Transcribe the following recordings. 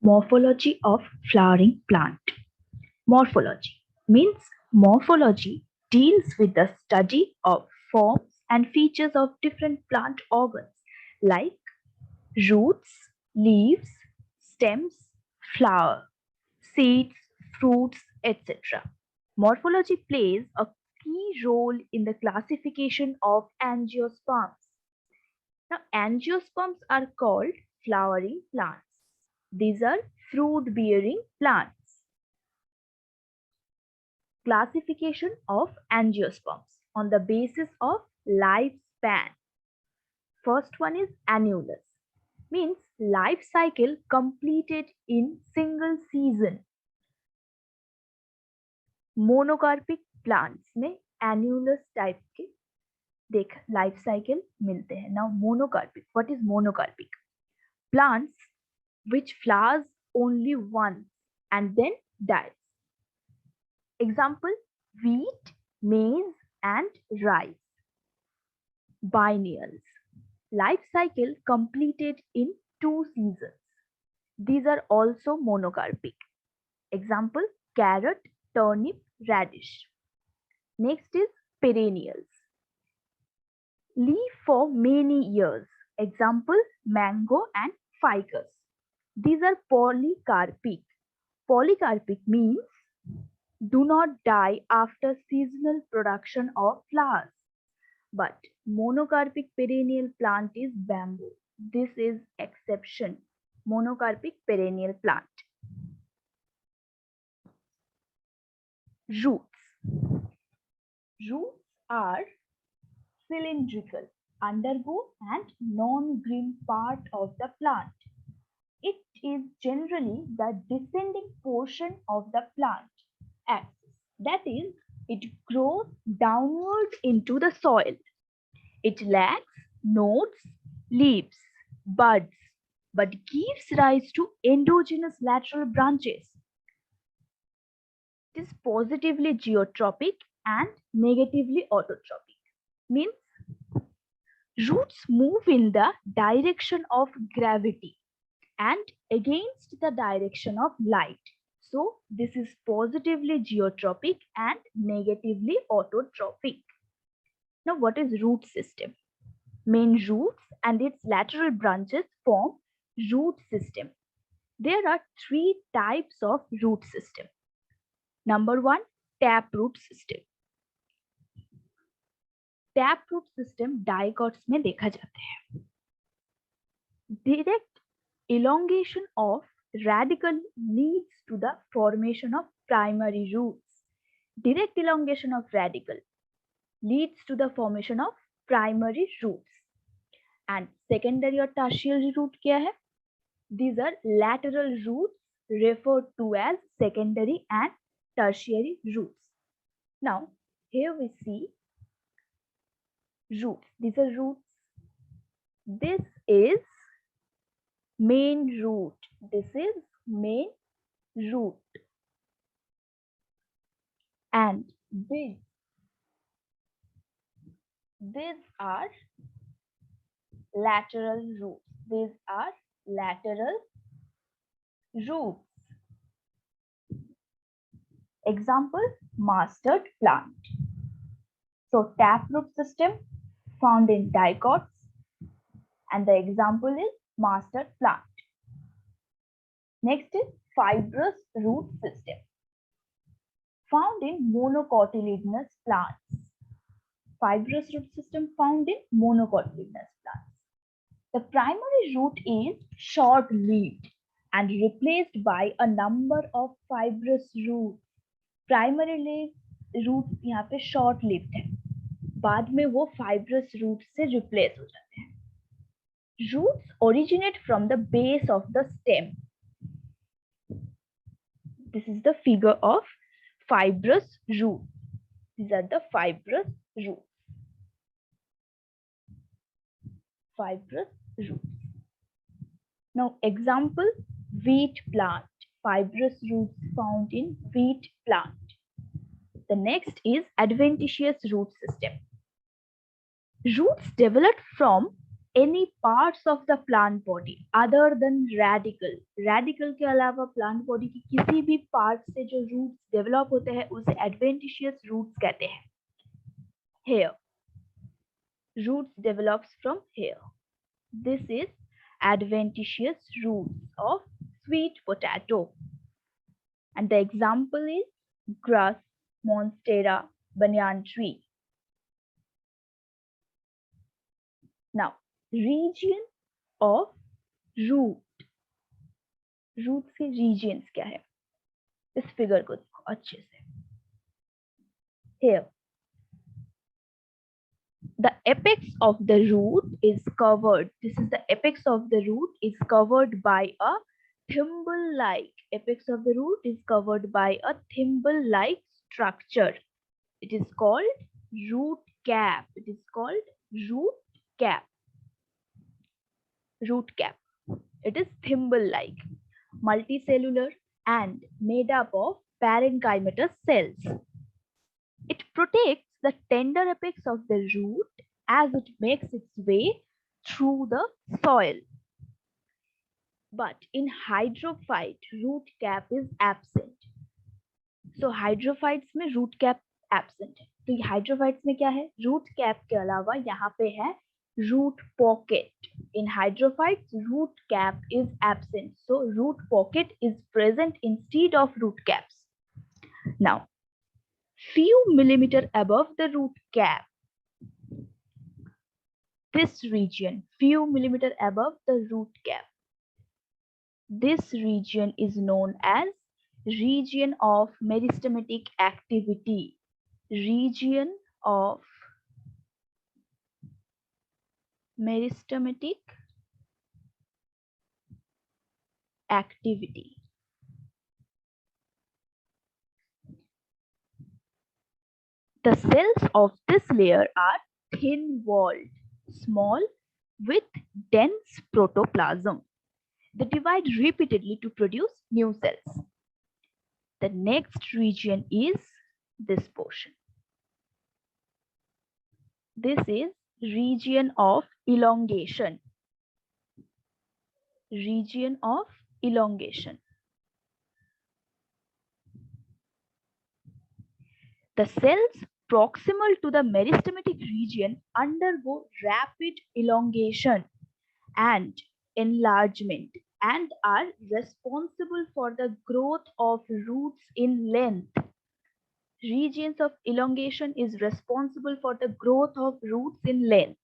Morphology of flowering plant. Morphology means morphology deals with the study of forms and features of different plant organs like roots, leaves, stems, flower, seeds, fruits, etc. Morphology plays a key role in the classification of angiosperms. Now, angiosperms are called flowering plants. These are fruit bearing plants. Classification of angiosperms on the basis of lifespan. First one is annulus, means life cycle completed in single season. Monocarpic plants में annulus type के देख life cycle मिलते हैं. Now monocarpic, what is monocarpic? Plants which flowers only once and then dies. Example, wheat, maize and rice. Biennials, life cycle completed in 2 seasons. These are also monocarpic. Example, carrot, turnip, radish. Next is perennials, live for many years. Example, mango and ficus. These are polycarpic. Polycarpic means do not die after seasonal production of flowers. But monocarpic perennial plant is bamboo. This is exception. Monocarpic perennial plant. Roots. Roots are cylindrical, undergo and non-green part of the plant. It is generally the descending portion of the plant axis. That is, it grows downward into the soil. It lacks nodes, leaves, buds, but gives rise to endogenous lateral branches. It is positively geotropic and negatively autotropic. Means roots move in the direction of gravity and against the direction of light. So this is positively geotropic and negatively autotropic. Now what is root system? Main roots and its lateral branches form root system. There are 3 types of root system. Number 1, taproot system. Taproot system dicots में देखा जाते हैं. Direct elongation of radicle leads to the formation of primary roots. Direct elongation of radicle leads to the formation of primary roots. And secondary or tertiary root क्या है? These are lateral roots referred to as secondary and tertiary roots. Now, here we see roots. These are roots. This is main root. This is main root. And these are lateral roots. These are lateral roots. Example, mustard plant. So taproot system found in dicots, and the example is mustard plant. Next is fibrous root system found in monocotyledonous plants. Fibrous root system found in monocotyledonous plants. The primary root is short-lived and replaced by a number of fibrous roots. Primary root यहाँ पे short-lived है, बाद में वो fibrous root से replace हो जाते हैं. Roots originate from the base of the stem. This is the figure of fibrous root. These are the fibrous roots. Fibrous roots. Now example, wheat plant. Fibrous roots found in wheat plant. The next is adventitious root system. Roots developed from any parts of the plant body other than radicle. Radicle के अलावा plant body की किसी भी part से जो roots develop होते हैं उसे adventitious roots कहते हैं. Here, roots develops from here. This is adventitious roots of sweet potato. And the example is grass, monstera, banyan tree. Now, region of root. Roots के regions क्या है? इस figure को देखो अच्छे से. Here, the apex of the root is covered. This is the apex of the root is covered by a thimble-like. Apex of the root is covered by a thimble-like structure. It is called root cap. It is called root cap. Root cap. It is thimble-like, multicellular, and made up of parenchymatous cells. It protects the tender apex of the root as it makes its way through the soil. But in hydrophyte, root cap is absent. So hydrophytes में root cap absent है. तो ये hydrophytes में क्या है? Root cap के अलावा यहाँ पे है root pocket. In hydrophytes, root cap is absent. So root pocket is present instead of root caps. Now, few millimeter above the root cap, this region, few millimeter above the root cap, this region is known as region of meristematic activity. Region of meristematic activity. The cells of this layer are thin-walled, small, with dense protoplasm. They divide repeatedly to produce new cells. The next region is this portion. This is region of elongation. Region of elongation. The cells proximal to the meristematic region undergo rapid elongation and enlargement and are responsible for the growth of roots in length. Regions of elongation is responsible for the growth of roots in length.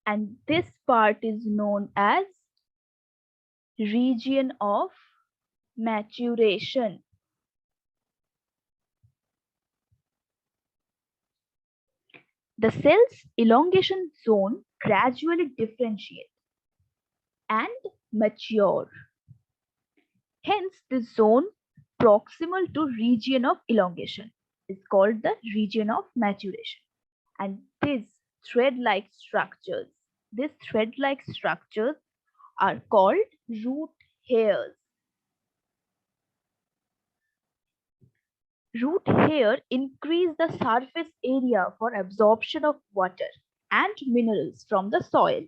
And this part is known as region of maturation. The cell's elongation zone gradually differentiate and mature. Hence, the zone proximal to region of elongation is called the region of maturation. And these thread-like structures are called root hairs. Root hair increase the surface area for absorption of water and minerals from the soil.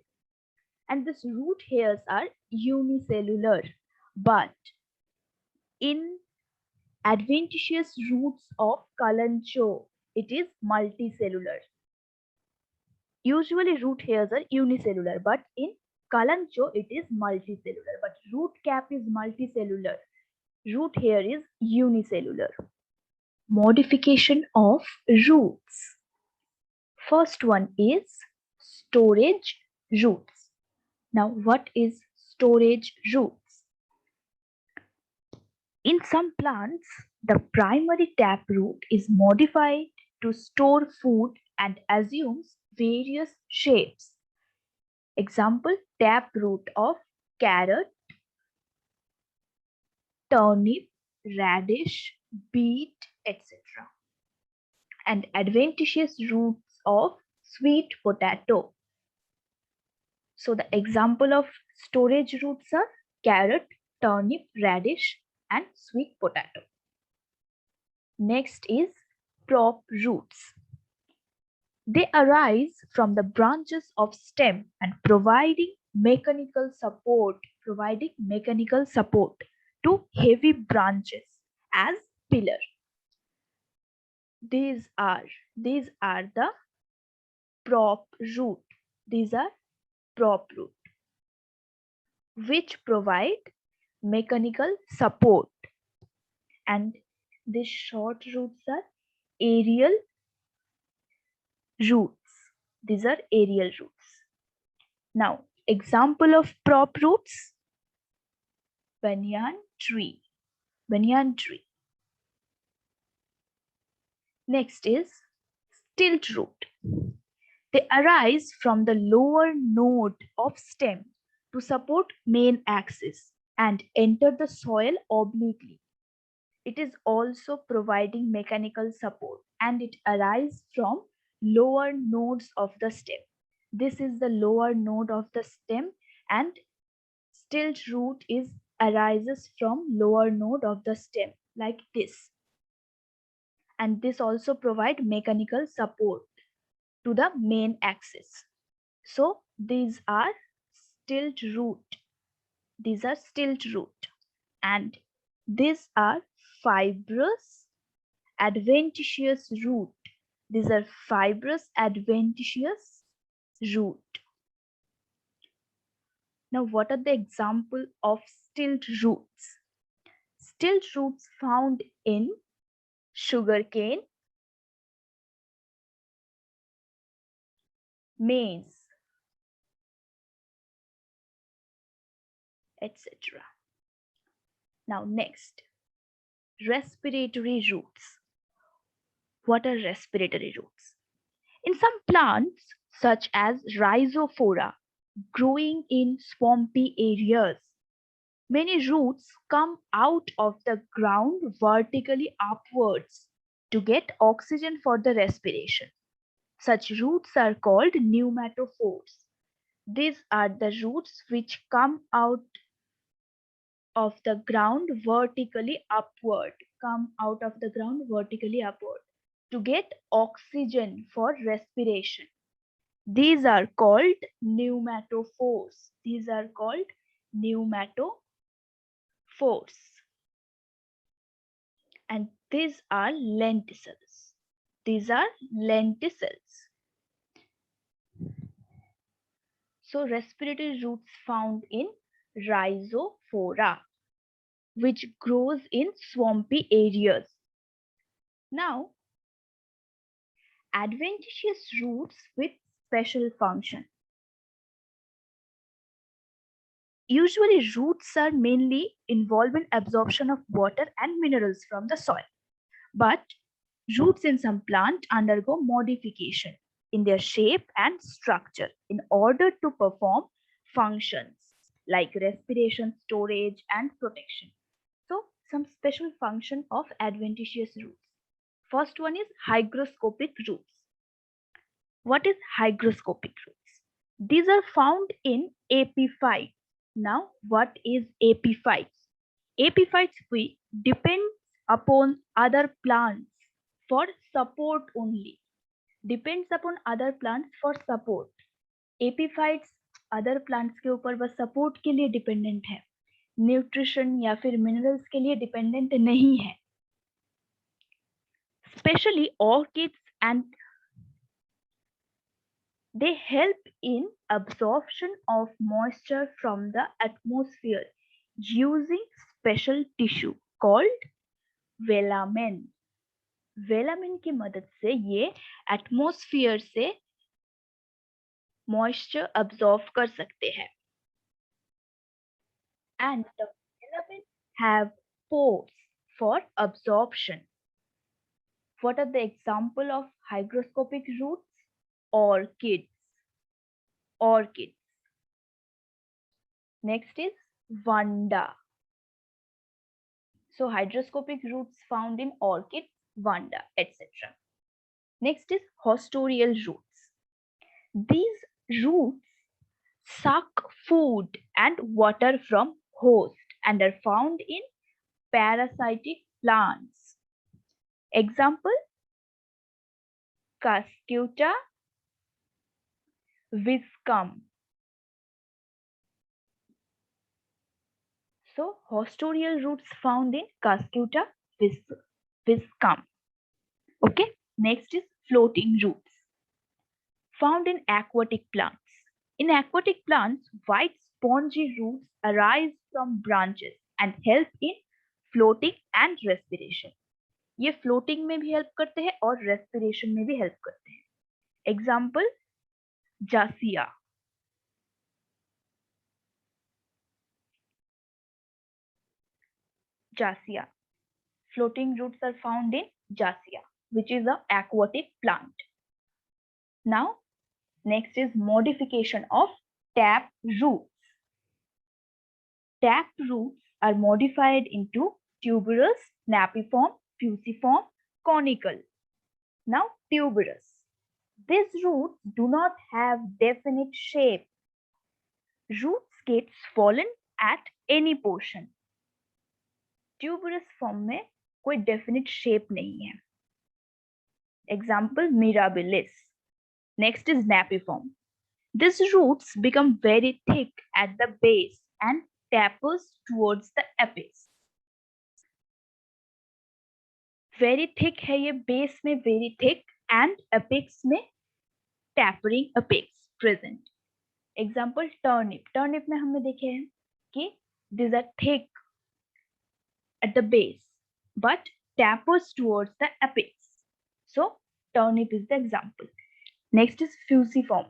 And these root hairs are unicellular, but in adventitious roots of kalanchoe, it is multicellular. Usually root hairs are unicellular, but in kalanchoe it is multicellular. But root cap is multicellular. Root hair is unicellular. Modification of roots. First one is storage roots. Now, what is storage roots? In some plants, the primary taproot is modified to store food and assumes various shapes. Example, taproot of carrot, turnip, radish, beet, etc. And adventitious roots of sweet potato. So the example of storage roots are carrot, turnip, radish, and sweet potato. Next is prop roots. They arise from the branches of stem and providing mechanical support to heavy branches as pillar. These are these are the prop root. These are prop root which provide mechanical support, and these short roots are aerial roots. These are aerial roots. Now, example of prop roots: banyan tree. Banyan tree. Next is stilt root. They arise from the lower node of stem to support main axis and enter the soil obliquely. It is also providing mechanical support, and it arises from lower nodes of the stem. This is the lower node of the stem, and stilt root arises from lower node of the stem like this. And this also provide mechanical support to the main axis. So these are stilt root. These are stilt root, and these are fibrous adventitious root. These are fibrous adventitious root. Now, what are the example of stilt roots? Stilt roots found in sugarcane, maize, etc. Now, next, respiratory roots. What are respiratory roots? In some plants, such as Rhizophora, growing in swampy areas, many roots come out of the ground vertically upwards to get oxygen for the respiration. Such roots are called pneumatophores. These are the roots which come out of the ground vertically upward, to get oxygen for respiration. These are called pneumatophores. And these are lenticels. So respiratory roots found in Rhizophora, which grows in swampy areas. Now, adventitious roots with special function. Usually, roots are mainly involved in absorption of water and minerals from the soil. But roots in some plants undergo modification in their shape and structure in order to perform functions like respiration, storage, and protection. So, some special function of adventitious roots. First one is hygroscopic roots. What is hygroscopic roots? These are found in epiphytes. Now, what is epiphytes? Epiphytes depend upon other plants for support only. Depends upon other plants for support. Epiphytes other plants के ऊपर बस support के लिए dependent है, nutrition या फिर minerals के लिए डिपेंडेंट नहीं है. Especially orchids, and they help in absorption of moisture from the atmosphere using special tissue called velamen. Velamen की मदद से ये एटमॉस्फेयर से मॉइस्चर अब्सॉर्ब कर सकते हैं. And the velamen have pores for absorption. What are the example of hygroscopic roots? Orchids. Next is vanda. So hygroscopic roots found in orchids, vanda, etc. Next is hostorial roots. These roots suck food and water from host and are found in parasitic plants. Example: Cuscuta viscum. So hostorial roots found in Cuscuta viscum. Okay, next is floating roots found in aquatic plants. In aquatic plants, white spongy roots arise from branches and help in floating and respiration. ये floating में भी help करते हैं और respiration में भी help करते हैं. Example, Jasia. Jasia. Floating roots are found in Jasia, which is an aquatic plant. Now, next is modification of tap roots. Tap roots are modified into tuberous, napiform, fusiform, conical. Now, tuberous. These roots do not have definite shape. Roots get swollen at any portion. Tuberous form में कोई definite shape नहीं है. Example, mirabilis. Next is napiform. These roots become very thick at the base and tapers towards the apex. Very thick है ये base में very thick and apex में tapering apex present. Example, turnip. Turnip में हमने देखे हैं कि these are thick at the base but tapers towards the apex. So turnip is the example. Next is fusiform.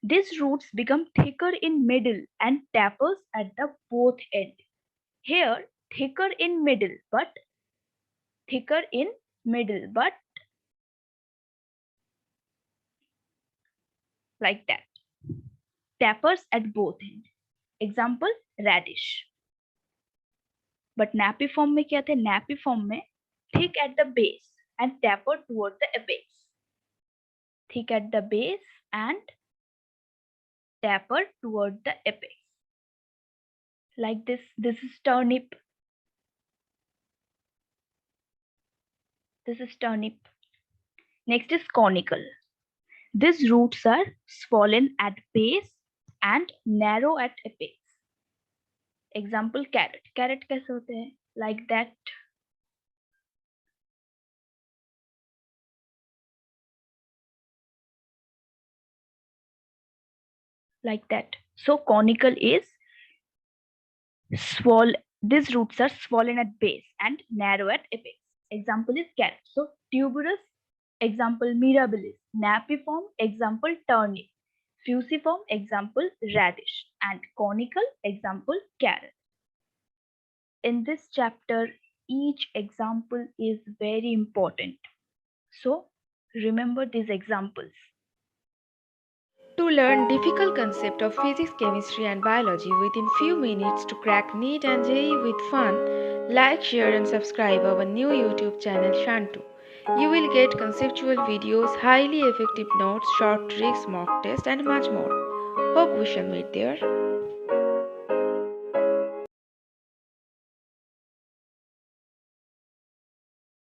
These roots become thicker in middle and tapers at the both end. Here thicker in middle but like that. Tapers at both end. Example, radish. But napiform में क्या थे? Napiform में thick at the base and taper toward the apex. Thick at the base and taper toward the apex. Like this. This is turnip. This is turnip. Next is conical. These roots are swollen at base and narrow at apex. Example, carrot. Carrot कैसे होते हैं? Like that. Like that. So conical is swollen. These roots are swollen at base and narrow at apex. Example is carrot. So tuberous, example mirabilis. Napiform, example turnip. Fusiform, example radish. And conical, example carrot. In this chapter, each example is very important. So remember these examples. To learn difficult concept of physics, chemistry and biology within few minutes to crack NEET and JEE with fun, like, share and subscribe our new YouTube channel Shantu. You will get conceptual videos, highly effective notes, short tricks, mock tests and much more. Hope we shall meet there.